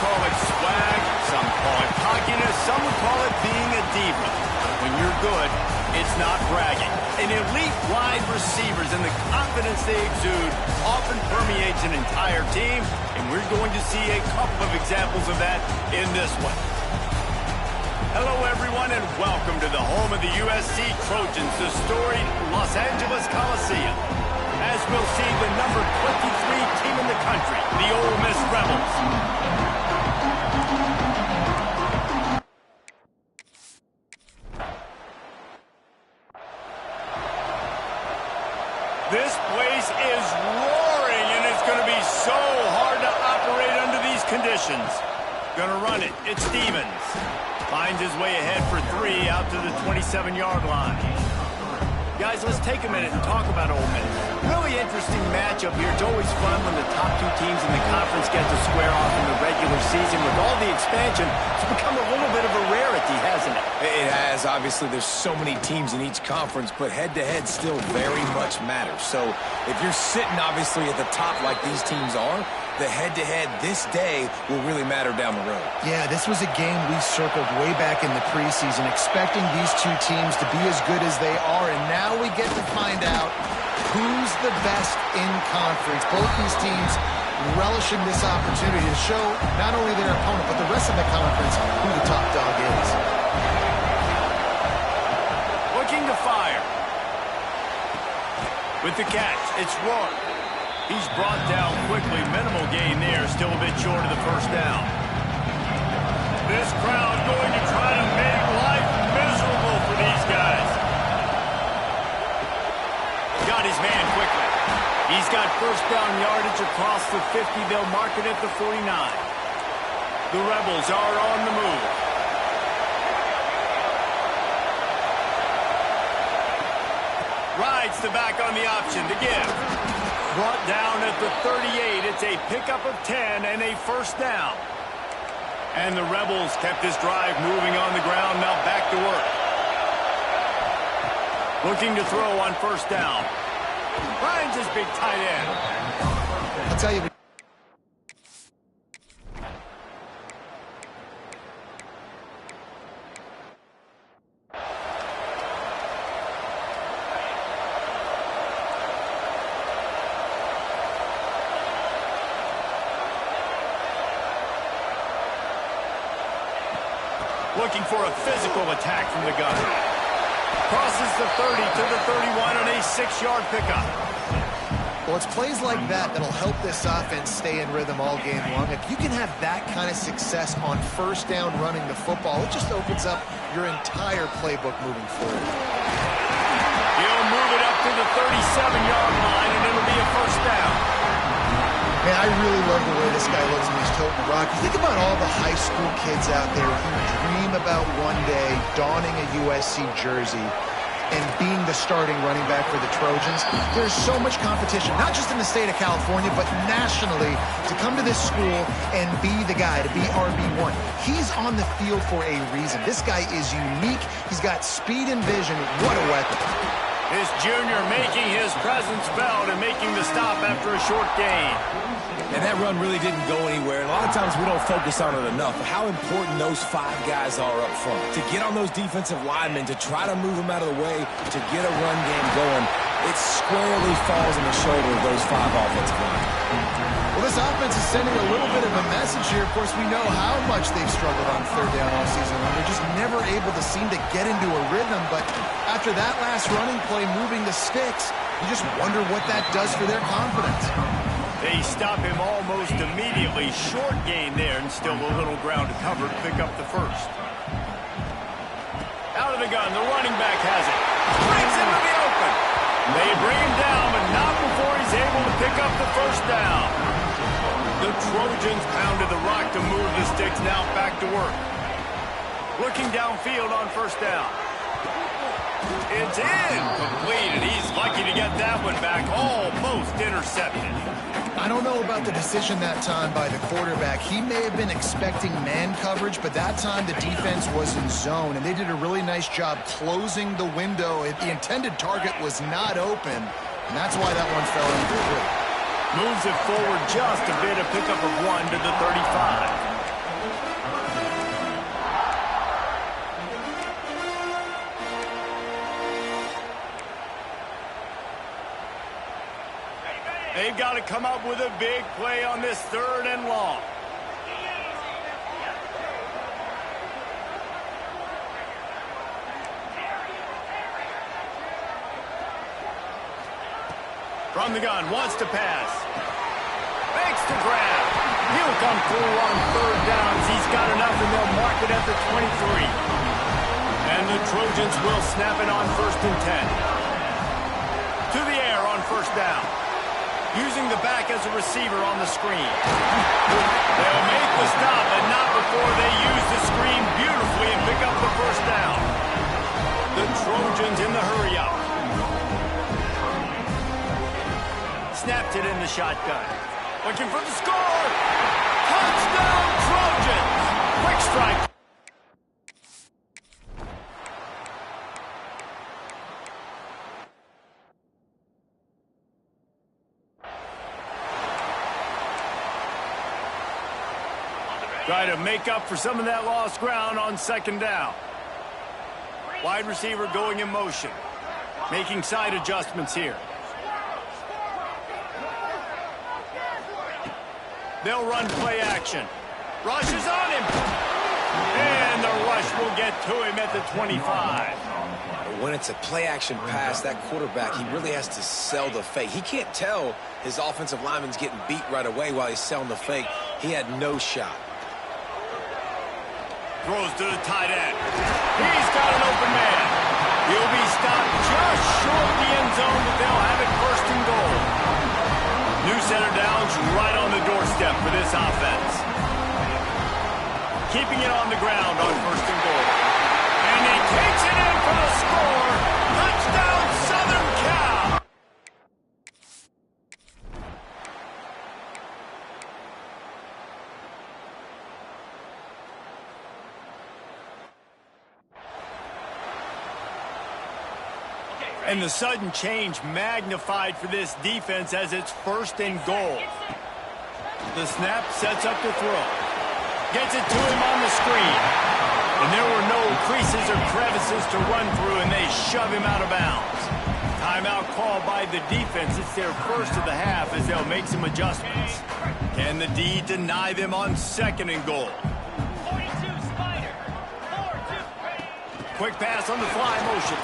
call it swag, some call it cockiness, some would call it being a diva. When you're good, it's not bragging. An elite wide receivers and the confidence they exude often permeates an entire team, and we're going to see a couple of examples of that in this one. Hello, everyone, and welcome to the home of the USC Trojans, the storied Los Angeles Coliseum. As we'll see the number 23 team in the country, the Ole Miss Rebels. This place is roaring, and it's going to be so hard to operate under these conditions. Going to run it. It's Stevens. Finds his way ahead for 3 out to the 27-yard line. Guys, let's take a minute and talk about Ole Miss. Really interesting matchup here. It's always fun when the top two teams in the conference get to square off in the regular season. With all the expansion, it's become a little bit of a rarity, hasn't it? It has. Obviously, there's so many teams in each conference, but head-to-head still very much matters. So if you're sitting, obviously, at the top like these teams are, the head-to-head this day will really matter down the road. Yeah, this was a game we circled way back in the preseason, expecting these two teams to be as good as they are, and now we get to find out who's the best in conference. Both these teams relishing this opportunity to show not only their opponent, but the rest of the conference who the top dog is. Looking to fire. With the catch, it's Rourke. He's brought down quickly. Minimal gain there. Still a bit short of the first down. This crowd going to try to make life miserable for these guys. Got his man quickly. He's got first down yardage across the 50. They'll mark it at the 49. The Rebels are on the move. Rides the back on the option to give. Brought down at the 38. It's a pickup of 10 and a first down. And the Rebels kept this drive moving on the ground. Now back to work. Looking to throw on first down. Finds his big tight end. I'll tell you. Looking for a physical attack from the gun. Crosses the 30 to the 31 on a 6-yard pickup. Well, it's plays like that that'll help this offense stay in rhythm all game long. If you can have that kind of success on first down running the football, it just opens up your entire playbook moving forward. He'll move it up to the 37-yard line, and it'll be a first down. Man, I really love the way this guy looks when he's toting the rock. You think about all the high school kids out there who dream about one day donning a USC jersey and being the starting running back for the Trojans. There's so much competition, not just in the state of California, but nationally, to come to this school and be the guy, to be RB1. He's on the field for a reason. This guy is unique. He's got speed and vision. What a weapon. This junior making his presence felt and making the stop after a short gain. And that run really didn't go anywhere. And a lot of times we don't focus on it enough. How important those 5 guys are up front. To get on those defensive linemen, to try to move them out of the way, to get a run game going, it squarely falls on the shoulder of those 5 offensive linemen. Well, this offense is sending a little bit of a message here. Of course, we know how much they've struggled on third down all season long. They're just never able to seem to get into a rhythm. But after that last running play, moving the sticks, you just wonder what that does for their confidence. They stop him almost immediately. Short gain there, and still a little ground to cover to pick up the first. Out of the gun, the running back has it. Brings him to the open. They bring him down, but not before he's able to pick up the first down. The Trojans pounded the rock to move the sticks. Now back to work. Looking downfield on first down. It's incomplete, and he's lucky to get that one back. Almost intercepted. I don't know about the decision that time by the quarterback. He may have been expecting man coverage, but that time the defense was in zone, and they did a really nice job closing the window. The intended target was not open, and that's why that one fell incomplete. Moves it forward just a bit, a pickup of 1 to the 35. They've got to come up with a big play on this 3rd and long. From the gun, wants to pass. Makes the grab. He'll come through on 3rd downs. He's got enough, and they'll mark it at the 23. And the Trojans will snap it on 1st and 10. To the air on 1st down. Using the back as a receiver on the screen. They'll make the stop, but not before they use the screen beautifully and pick up the 1st down. The Trojans in the hurry-up. Snapped it in the shotgun. Looking for the score. Touchdown, Trojans. Quick strike. Try to make up for some of that lost ground on 2nd down. Wide receiver going in motion. Making side adjustments here. They'll run play action. Rush is on him. And the rush will get to him at the 25. When it's a play-action pass, that quarterback, he really has to sell the fake. He can't tell his offensive lineman's getting beat right away while he's selling the fake. He had no shot. Throws to the tight end. He's got an open man. He'll be stopped just short of the end zone, but they'll have it 1st and goal. New center downs right on the doorstep for this offense. Keeping it on the ground on 1st and goal. And he takes it in for the score. Touchdown, Southern Cal. And the sudden change magnified for this defense as it's 1st and goal. The snap sets up the throw. Gets it to him on the screen. And there were no creases or crevices to run through, and they shove him out of bounds. Timeout called by the defense. It's their 1st of the half as they'll make some adjustments. Can the D deny them on 2nd and goal? Quick pass on the fly motion.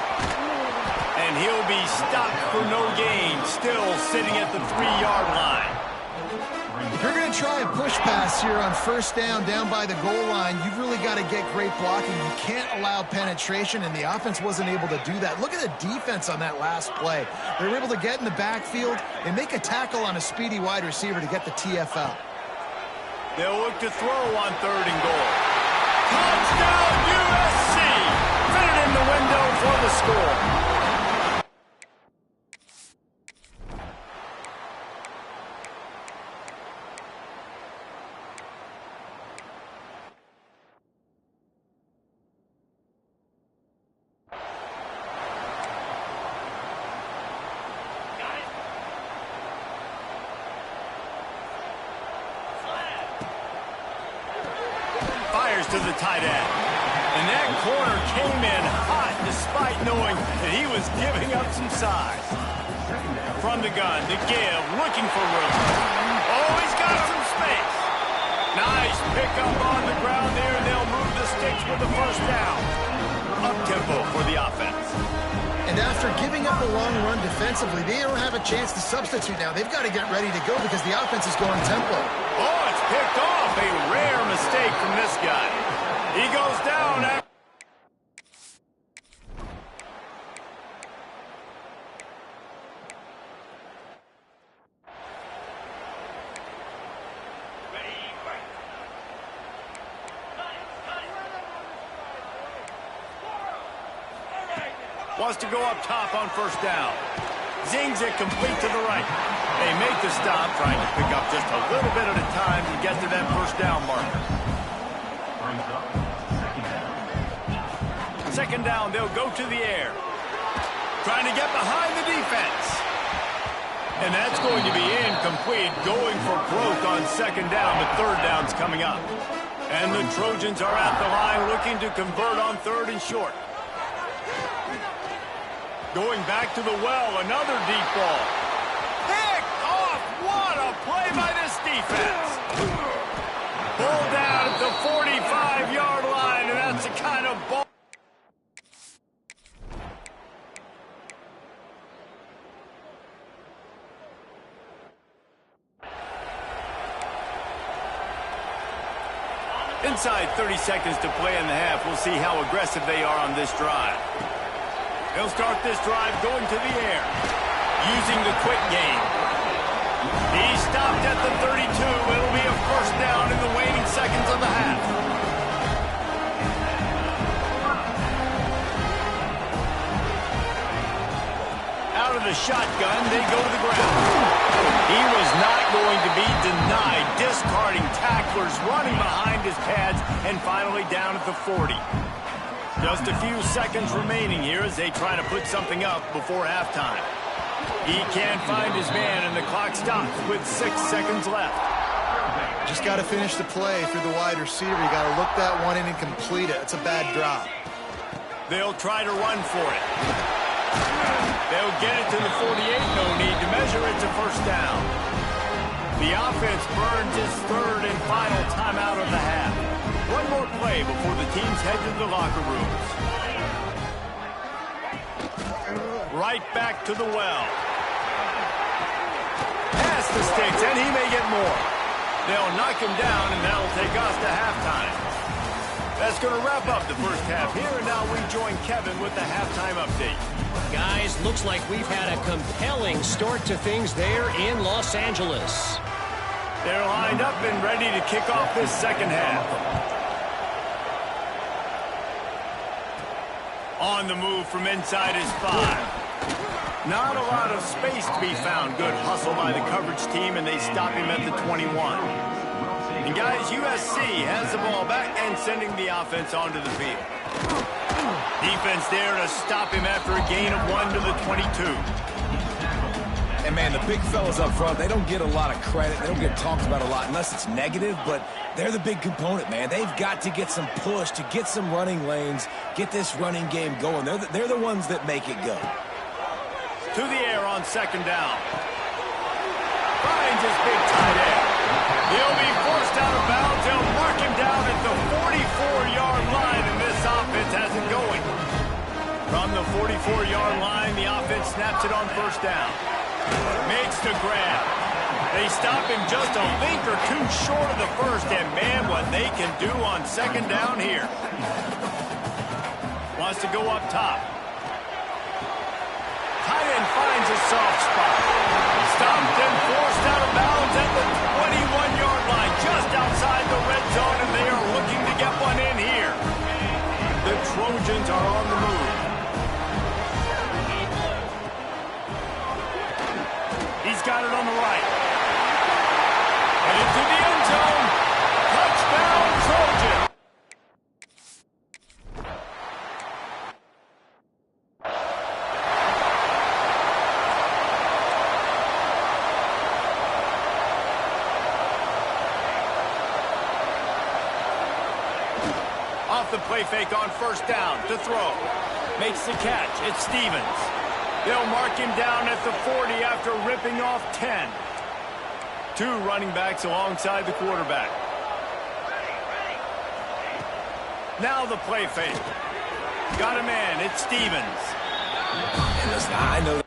And he'll be stopped for no gain, still sitting at the 3-yard line. If you're going to try a push pass here on 1st down by the goal line, you've really got to get great blocking. You can't allow penetration, and the offense wasn't able to do that. Look at the defense on that last play. They were able to get in the backfield and make a tackle on a speedy wide receiver to get the TFL. They'll look to throw on 3rd and goal. Touchdown, USC! Fit it in the window for the score. To the tight end. And that corner came in hot despite knowing that he was giving up some size. From the gun, the give, looking for room. Oh, he's got some space. Nice pickup on the ground there. They'll move the sticks for the 1st down. Up-tempo for the offense. And after giving up a long run defensively, they don't have a chance to substitute now. They've got to get ready to go because the offense is going tempo. Oh, it's picked off. A rare mistake from this guy. He goes down after. Wants to go up top on 1st down. Zings it complete to the right. They make the stop, trying to pick up just a little bit at a time to get to that 1st down marker. 2nd down, they'll go to the air. Trying to get behind the defense. And that's going to be incomplete, going for broke on 2nd down, but 3rd down's coming up. And the Trojans are at the line looking to convert on 3rd and short. Going back to the well, another deep ball. Picked off What a play by this defense. Pulled down at the 45-yard line, and that's the kind of ball. Inside 30 seconds to play in the half. We'll see how aggressive they are on this drive. They'll start this drive going to the air, using the quick game. He stopped at the 32. It'll be a first down in the waning seconds of the half. Out of the shotgun, they go to the ground. He was not going to be denied, discarding tacklers, running behind his pads, and finally down at the 40. Just a few seconds remaining here as they try to put something up before halftime. He can't find his man, and the clock stops with 6 seconds left. Just got to finish the play through the wide receiver. You got to look that one in and complete it. It's a bad drop. They'll try to run for it. They'll get it to the 48. No need to measure it to first down. The offense burns its third and final timeout of the half. One more play before the teams head to the locker rooms. Right back to the well. Pass the sticks, and he may get more. They'll knock him down, and that'll take us to halftime. That's going to wrap up the first half here, and now we join Kevin with the halftime update. Guys, looks like we've had a compelling start to things there in Los Angeles. They're lined up and ready to kick off this second half. On the move from inside his 5. Not a lot of space to be found. Good hustle by the coverage team, and they stop him at the 21. And guys, USC has the ball back and sending the offense onto the field. Defense there to stop him after a gain of 1 to the 22. And, man, the big fellas up front, they don't get a lot of credit. They don't get talked about a lot unless it's negative, but they're the big component, man. They've got to get some push, to get some running lanes, get this running game going. They're the ones that make it go. To the air on second down. Finds his big tight end. He'll be forced out of bounds. They'll mark him down at the 44-yard line, and this offense has it going. From the 44-yard line, the offense snaps it on first down. Makes the grab. They stop him just a link or two short of the first, and man, what they can do on second down here. Wants to go up top. Tight end finds a soft spot. Stopped and forced out of bounds at the 21-yard line, just outside the red zone, and they are looking to get one in here. The Trojans are on the move. He's got it on the right. And into the end zone. Touchdown, Trojan. Off the play fake on first down to throw. Makes the catch. It's Stevens. They'll mark him down at the 40 after ripping off 10. 2 running backs alongside the quarterback. Now the play fake. Got a man. It's Stevens. And listen, I know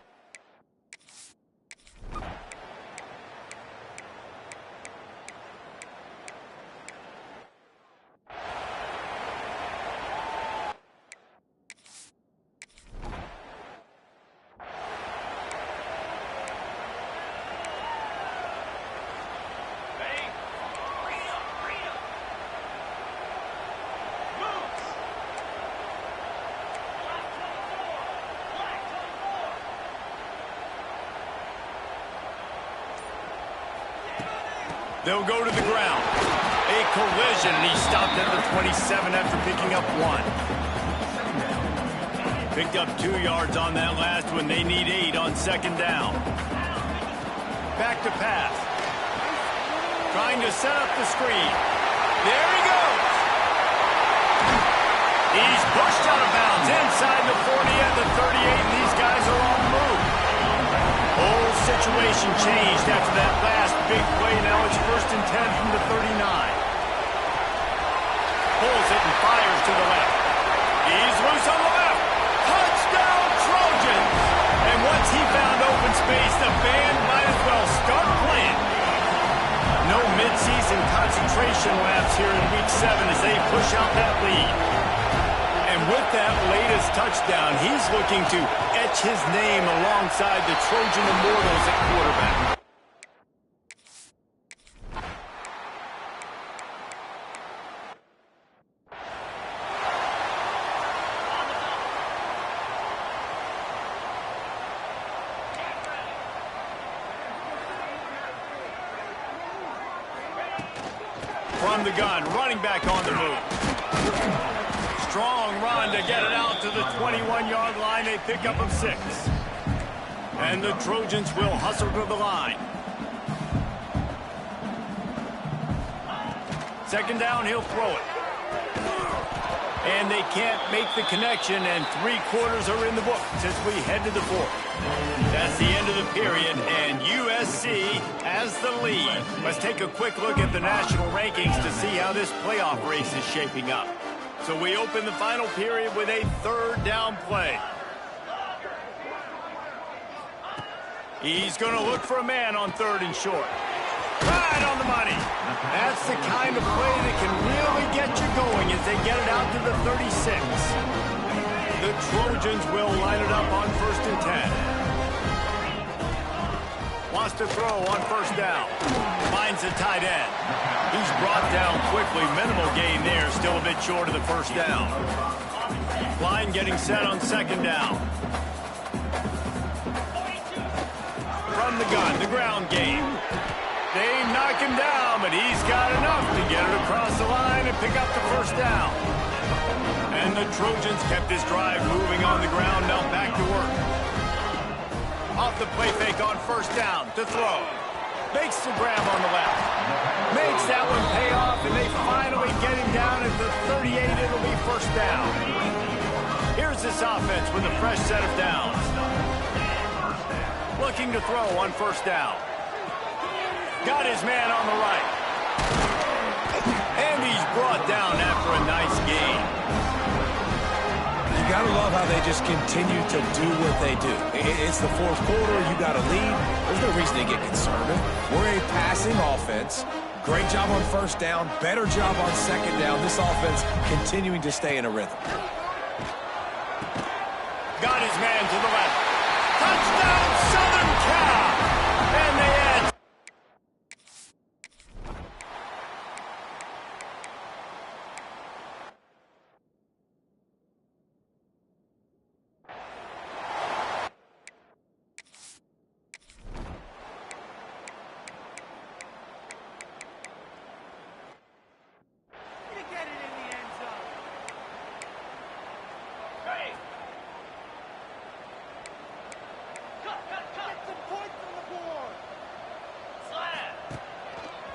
they'll go to the ground. A collision, and he stopped at the 27 after picking up 1. Picked up 2 yards on that last one. They need 8 on second down. Back to pass. Trying to set up the screen. There he goes. He's pushed out of bounds inside the 40 at the 38, and these guys are on the move. Whole situation changed after that last big play. Now it's 1st and 10 from the 39. Pulls it and fires to the left. He's loose on the left. Touchdown, Trojans! And once he found open space, the band might as well start playing. No midseason concentration laps here in Week 7 as they push out that lead. And with that latest touchdown, he's looking to etch his name alongside the Trojan Immortals at quarterback. From the gun, running back on the move. Strong run to get it out to the 21-yard line. A pickup of 6. And the Trojans will hustle to the line. 2nd down, he'll throw it. And they can't make the connection, and 3 quarters are in the books as we head to the 4th. That's the end of the period, and USC has the lead. Let's take a quick look at the national rankings to see how this playoff race is shaping up. So we open the final period with a 3rd down play. He's going to look for a man on 3rd and short. Right on the money. That's the kind of play that can really get you going as they get it out to the 36. The Trojans will line it up on 1st and 10. Wants to throw on 1st down. Finds a tight end. He's brought down quickly. Minimal gain there. Still a bit short of the 1st down. Line getting set on 2nd down. From the gun, the ground game. They knock him down, but he's got enough to get it across the line and pick up the 1st down. And the Trojans kept this drive moving on the ground. Now back to work. Off the play fake on 1st down to throw. Makes the grab on the left. Makes that one pay off, and they finally get him down at the 38. It'll be 1st down. Here's this offense with a fresh set of downs. Looking to throw on 1st down. Got his man on the right. And he's brought down after a nice gain. You got to love how they just continue to do what they do. It's the 4th quarter. You got a lead. There's no reason to get concerned. We're a passing offense. Great job on 1st down. Better job on 2nd down. This offense continuing to stay in a rhythm. Got his man to the left. Touchdown, Southern Cal! And they add.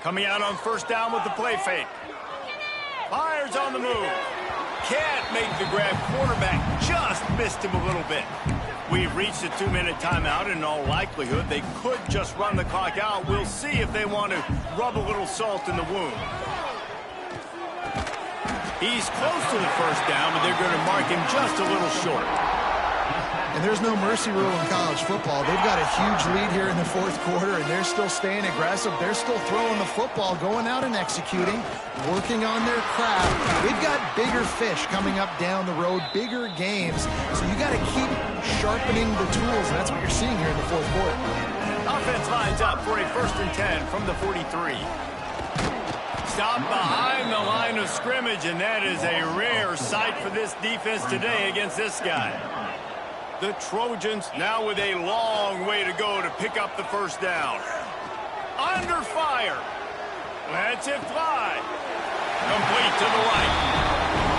Coming out on 1st down with the play fake. Fires on the move. Can't make the grab. Quarterback just missed him a little bit. We've reached a 2-minute timeout. In all likelihood, they could just run the clock out. We'll see if they want to rub a little salt in the wound. He's close to the 1st down, but they're going to mark him just a little short. And there's no mercy rule in college football. They've got a huge lead here in the 4th quarter, and they're still staying aggressive. They're still throwing the football, going out and executing, working on their craft. They've got bigger fish coming up down the road, bigger games. So you got to keep sharpening the tools, and that's what you're seeing here in the 4th quarter. Offense lines up for a 1st and 10 from the 43. Stop behind the line of scrimmage, and that is a rare sight for this defense today against this guy. The Trojans now with a long way to go to pick up the 1st down. Under fire. Lets it fly. Complete to the right.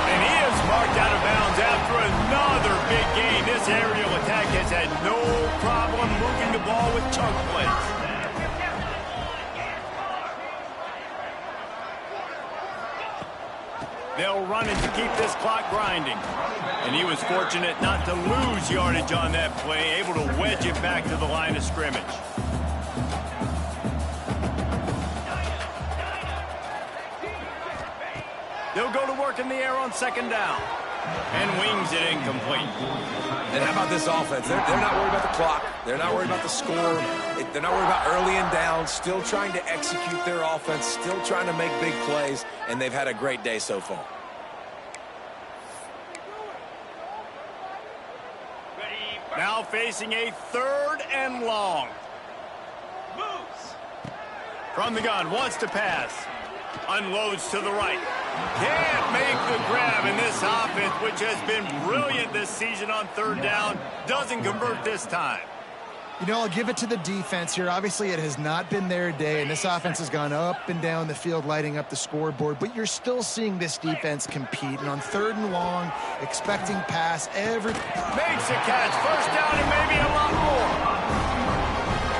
And he is marked out of bounds after another big gain. This aerial attack has had no problem moving the ball with chunk plays. They'll run it to keep this clock grinding. And he was fortunate not to lose yardage on that play, able to wedge it back to the line of scrimmage. They'll go to work in the air on second down. And wings it incomplete. And how about this offense? They're not worried about the clock. They're not worried about the score. They're not worried about early and down. Still trying to execute their offense. Still trying to make big plays. And they've had a great day so far. Now facing a 3rd and long. From the gun, wants to pass. Unloads to the right. Can't make the grab, and this offense, which has been brilliant this season on 3rd down, doesn't convert this time. You know, I'll give it to the defense here. Obviously, it has not been their day, and this offense has gone up and down the field, lighting up the scoreboard, but you're still seeing this defense compete. And on 3rd and long, expecting pass, makes a catch, 1st down, and maybe a lot more.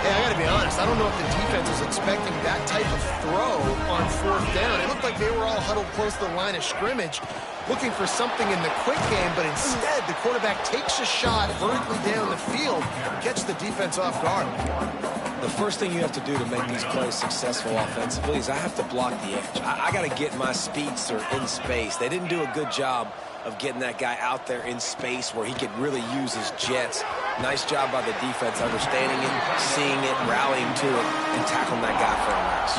Hey, I gotta be honest, I don't know if the defense was expecting that type of throw on 4th down. It looked like they were all huddled close to the line of scrimmage, looking for something in the quick game, but instead the quarterback takes a shot vertically down the field, catch the defense off guard. The first thing you have to do to make these plays successful offensively is I have to block the edge. I got to get my speedster in space. They didn't do a good job of getting that guy out there in space where he could really use his jets. Nice job by the defense understanding it, seeing it, rallying to it, and tackling that guy for a loss.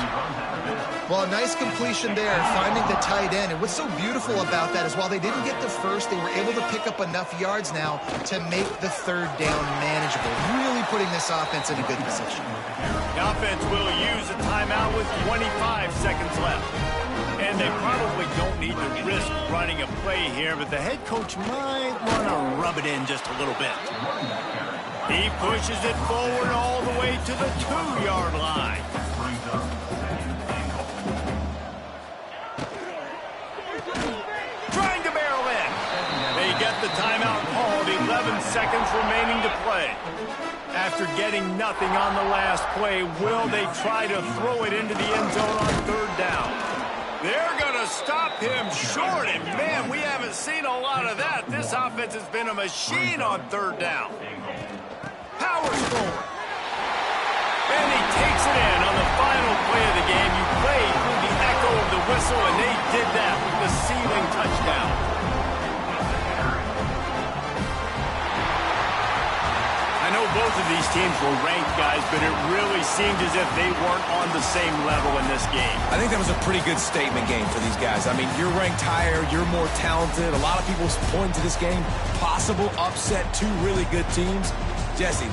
Well, a nice completion there, finding the tight end. And what's so beautiful about that is while they didn't get the first, they were able to pick up enough yards now to make the 3rd down manageable, really putting this offense in a good position. The offense will use a timeout with 25 seconds left. And they probably don't need to risk running a play here, but the head coach might want to rub it in just a little bit. He pushes it forward all the way to the 2-yard line. Trying to barrel in. They get the timeout called, 11 seconds remaining to play. After getting nothing on the last play, will they try to throw it into the end zone on 3rd down? They're going to stop him short, and man, we haven't seen a lot of that. This offense has been a machine on 3rd down. Powers forward. And he takes it in on the final play of the game. You played through the echo of the whistle, and they did that with the ceiling touchdown. I know both of these teams were ranked, guys, but it really seemed as if they weren't on the same level in this game. I think that was a pretty good statement game for these guys. I mean, you're ranked higher, you're more talented. A lot of people point to this game, possible upset, 2 really good teams. Jesse,